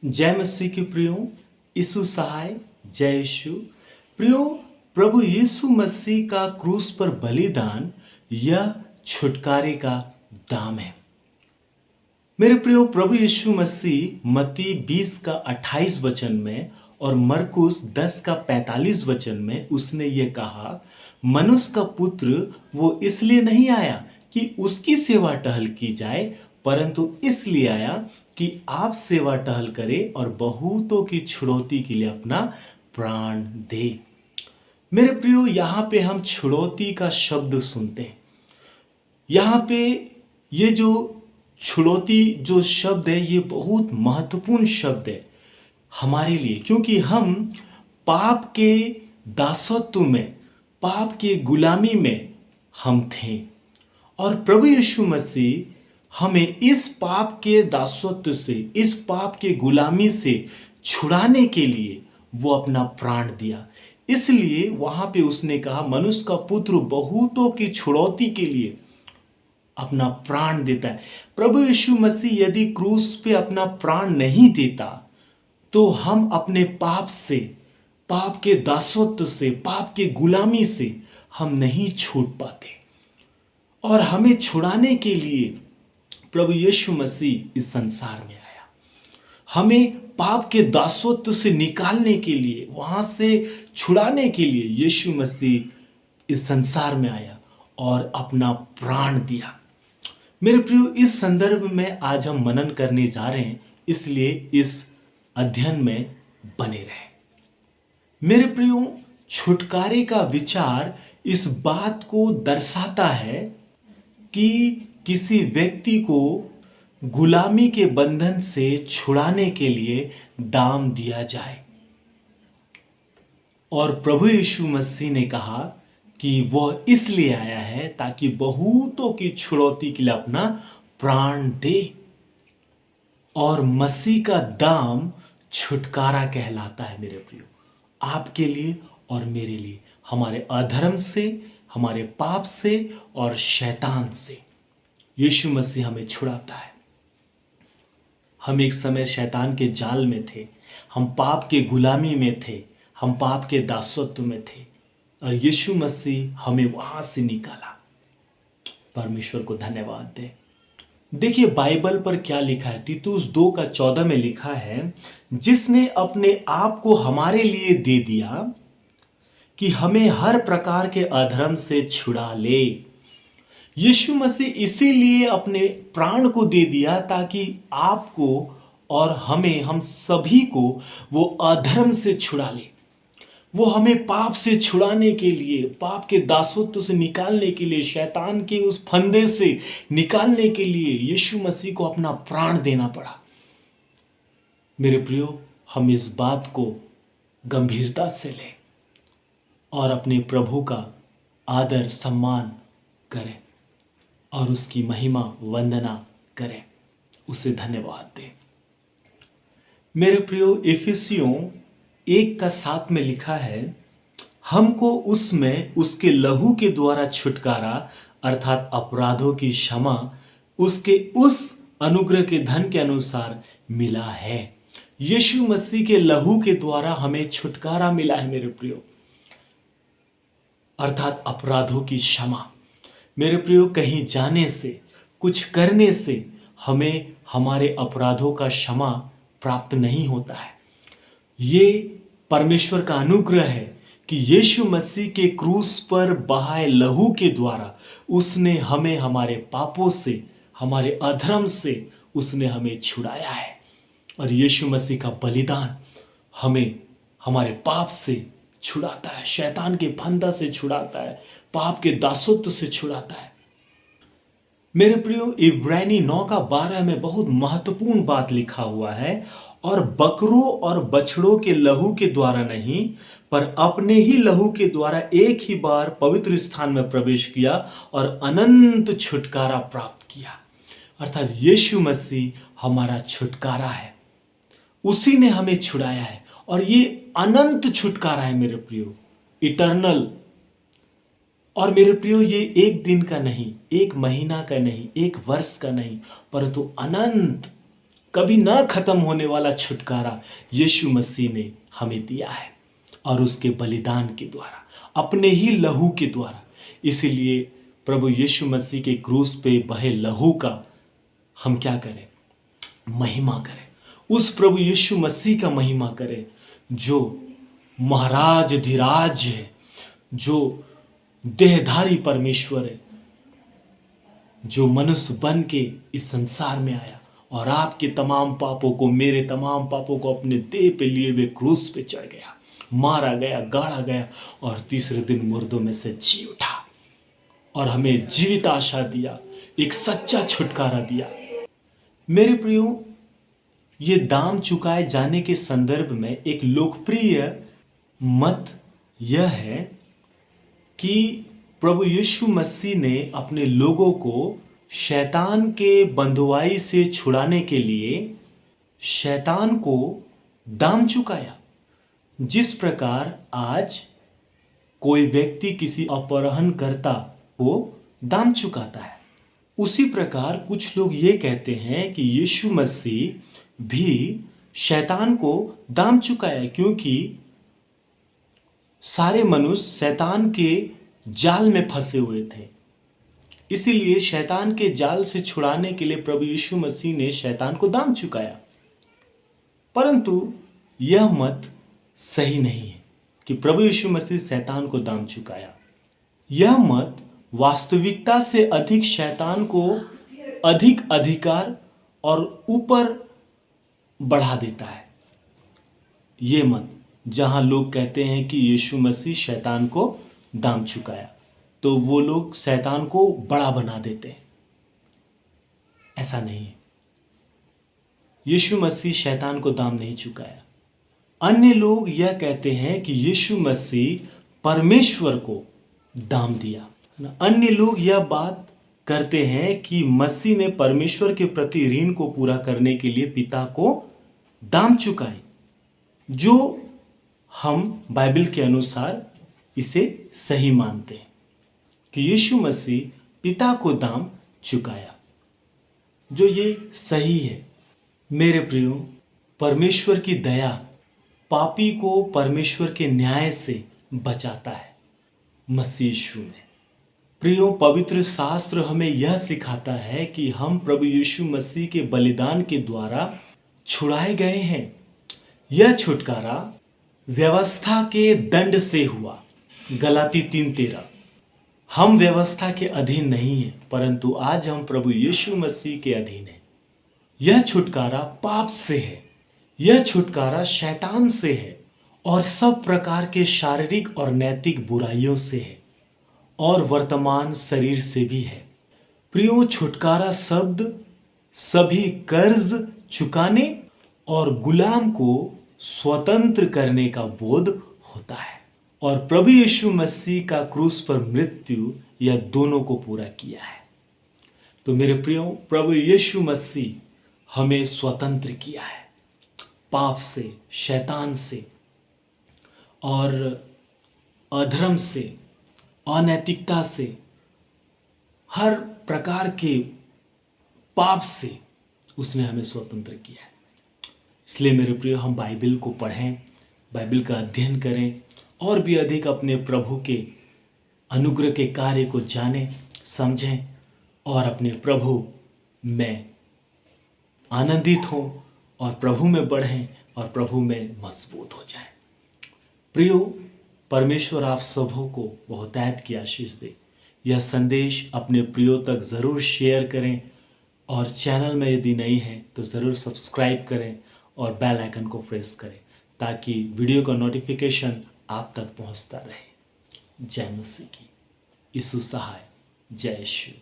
जय मसीह के प्रियो, यीशु सहाय। जय यीशु। प्रियो, प्रभु यीशु मसीह का क्रूस पर बलिदान यह छुटकारे का दाम है। मेरे प्रियो, प्रभु यीशु मसीह मत्ती 20 का 28 वचन में और मरकुस 10 का 45 वचन में उसने ये कहा, मनुष्य का पुत्र वो इसलिए नहीं आया कि उसकी सेवा टहल की जाए, परंतु इसलिए आया कि आप सेवा टहल करें और बहुतों की छुड़ौती के लिए अपना प्राण दे। मेरे प्रियो, यहाँ पे हम छुड़ौती का शब्द सुनते हैं। यहाँ पे ये जो छुड़ौती जो शब्द है ये बहुत महत्वपूर्ण शब्द है हमारे लिए, क्योंकि हम पाप के दासत्व में, पाप के गुलामी में हम थे और प्रभु यीशु मसीह हमें इस पाप के दासत्व से, इस पाप के गुलामी से छुड़ाने के लिए वो अपना प्राण दिया। इसलिए वहां पे उसने कहा, मनुष्य का पुत्र बहुतों की छुड़ौती के लिए अपना प्राण देता है। प्रभु यीशु मसीह यदि क्रूस पे अपना प्राण नहीं देता तो हम अपने पाप से, पाप के दासत्व से, पाप के गुलामी से हम नहीं छूट पाते। और हमें छुड़ाने के लिए प्रभु यीशु मसीह इस संसार में आया। हमें पाप के दासत्व से निकालने के लिए, वहां से छुड़ाने के लिए यीशु मसीह इस संसार में आया और अपना प्राण दिया। मेरे प्रियो, इस संदर्भ में आज हम मनन करने जा रहे हैं, इसलिए इस अध्ययन में बने रहे। मेरे प्रियो, छुटकारे का विचार इस बात को दर्शाता है कि किसी व्यक्ति को गुलामी के बंधन से छुड़ाने के लिए दाम दिया जाए। और प्रभु यीशु मसीह ने कहा कि वह इसलिए आया है ताकि बहुतों की छुड़ौती के लिए अपना प्राण दे। और मसीह का दाम छुटकारा कहलाता है मेरे प्रियो, आपके लिए और मेरे लिए, हमारे अधर्म से, हमारे पाप से और शैतान से यीशु मसीह हमें छुड़ाता है। हम एक समय शैतान के जाल में थे, हम पाप के गुलामी में थे, हम पाप के दासत्व में थे और यीशु मसीह हमें वहां से निकाला। परमेश्वर को धन्यवाद दे। देखिए बाइबल पर क्या लिखा है। तीतुस 2 का 14 में लिखा है, जिसने अपने आप को हमारे लिए दे दिया कि हमें हर प्रकार के अधर्म से छुड़ा ले। यीशु मसीह इसीलिए अपने प्राण को दे दिया ताकि आपको और हमें, हम सभी को वो अधर्म से छुड़ा ले। वो हमें पाप से छुड़ाने के लिए, पाप के दासत्व से निकालने के लिए, शैतान के उस फंदे से निकालने के लिए यीशु मसीह को अपना प्राण देना पड़ा। मेरे प्रियो, हम इस बात को गंभीरता से लें और अपने प्रभु का आदर सम्मान करें और उसकी महिमा वंदना करें, उसे धन्यवाद दें। मेरे प्रियो, इफिसियों 1 का 7 में लिखा है, हमको उसमें उसके लहू के द्वारा छुटकारा अर्थात अपराधों की क्षमा उसके उस अनुग्रह के धन के अनुसार मिला है। यीशु मसीह के लहू के द्वारा हमें छुटकारा मिला है मेरे प्रियो, अर्थात अपराधों की क्षमा। मेरे प्रियो, कहीं जाने से, कुछ करने से हमें हमारे अपराधों का क्षमा प्राप्त नहीं होता है। ये परमेश्वर का अनुग्रह है कि यीशु मसीह के क्रूस पर बहाए लहू के द्वारा उसने हमें हमारे पापों से, हमारे अधर्म से उसने हमें छुड़ाया है। और यीशु मसीह का बलिदान हमें हमारे पाप से छुड़ाता है, शैतान के फंदा से छुड़ाता है, पाप के दासत्व से छुड़ाता है। मेरे प्रियो, इब्रानी 9 का 12 में बहुत महत्वपूर्ण बात लिखा हुआ है, और बकरों और बछड़ों के लहू के द्वारा नहीं, पर अपने ही लहू के द्वारा एक ही बार पवित्र स्थान में प्रवेश किया और अनंत छुटकारा प्राप्त किया। अर्थात यीशु मसीह हमारा छुटकारा है, उसी ने हमें छुड़ाया है और ये अनंत छुटकारा है मेरे प्रियो, इटर्नल। और मेरे प्रियो, ये एक दिन का नहीं, एक महीना का नहीं, एक वर्ष का नहीं, परंतु अनंत कभी ना खत्म होने वाला छुटकारा यीशु मसीह ने हमें दिया है, और उसके बलिदान के द्वारा, अपने ही लहू के द्वारा। इसीलिए प्रभु यीशु मसीह के क्रूस पे बहे लहू का हम क्या करें? महिमा करें। उस प्रभु यीशु मसीह का महिमा करें जो महाराज धीराज है, जो देहधारी परमेश्वर है, जो मनुष्य बन के इस संसार में आया और आपके तमाम पापों को, मेरे तमाम पापों को अपने देह पे लिए हुए क्रूस पे चढ़ गया, मारा गया, गाड़ा गया और तीसरे दिन मुर्दों में से जी उठा और हमें जीवित आशा दिया, एक सच्चा छुटकारा दिया। मेरे प्रियो, ये दाम चुकाए जाने के संदर्भ में एक लोकप्रिय मत यह है कि प्रभु यीशु मसीह ने अपने लोगों को शैतान के बंधुआई से छुड़ाने के लिए शैतान को दाम चुकाया। जिस प्रकार आज कोई व्यक्ति किसी अपहरणकर्ता को दाम चुकाता है, उसी प्रकार कुछ लोग ये कहते हैं कि यीशु मसीह भी शैतान को दाम चुकाया, क्योंकि सारे मनुष्य शैतान के जाल में फंसे हुए थे। इसीलिए शैतान के जाल से छुड़ाने के लिए प्रभु यीशु मसीह ने शैतान को दाम चुकाया। परंतु यह मत सही नहीं है कि प्रभु यीशु मसीह शैतान को दाम चुकाया। यह मत वास्तविकता से अधिक शैतान को अधिक अधिकार और ऊपर बढ़ा देता है। ये मत जहां लोग कहते हैं कि यीशु मसीह शैतान को दाम चुकाया, तो वो लोग शैतान को बड़ा बना देते हैं। ऐसा नहीं है, यीशु मसीह शैतान को दाम नहीं चुकाया। अन्य लोग यह कहते हैं कि यीशु मसीह परमेश्वर को दाम दिया। अन्य लोग यह बात करते हैं कि मसीह ने परमेश्वर के प्रति ऋण को पूरा करने के लिए पिता को दाम चुकाई, जो हम बाइबल के अनुसार इसे सही मानते हैं कि यीशु मसीह पिता को दाम चुकाया, जो ये सही है। मेरे प्रियो, परमेश्वर की दया पापी को परमेश्वर के न्याय से बचाता है मसीह यीशु में। प्रियो, पवित्र शास्त्र हमें यह सिखाता है कि हम प्रभु यीशु मसीह के बलिदान के द्वारा छुड़ाए गए हैं। यह छुटकारा व्यवस्था के दंड से हुआ। गलाती 3:13। हम व्यवस्था के अधीन नहीं हैं, परंतु आज हम प्रभु यीशु मसीह के अधीन हैं। यह छुटकारा पाप से है, यह छुटकारा शैतान से है और सब प्रकार के शारीरिक और नैतिक बुराइयों से है और वर्तमान शरीर से भी है। प्रियो, छुटकारा शब्द सभी कर्ज चुकाने और गुलाम को स्वतंत्र करने का बोध होता है, और प्रभु यीशु मसीह का क्रूस पर मृत्यु यह दोनों को पूरा किया है। तो मेरे प्रियो, प्रभु यीशु मसीह हमें स्वतंत्र किया है पाप से, शैतान से और अधर्म से, अनैतिकता से, हर प्रकार के पाप से उसने हमें स्वतंत्र किया है। इसलिए मेरे प्रियो, हम बाइबल को पढ़ें, बाइबल का अध्ययन करें और भी अधिक अपने प्रभु के अनुग्रह के कार्य को जानें, समझें और अपने प्रभु में आनंदित हों और प्रभु में बढ़ें और प्रभु में मजबूत हो जाएं। प्रियो, परमेश्वर आप सबों को बहुतायत की आशीष दे। यह संदेश अपने प्रियो तक ज़रूर शेयर करें और चैनल में यदि नहीं है तो ज़रूर सब्सक्राइब करें और बेल आइकन को प्रेस करें ताकि वीडियो का नोटिफिकेशन आप तक पहुंचता रहे। जय मसीह की। यीशु सहाय। जय यीशु।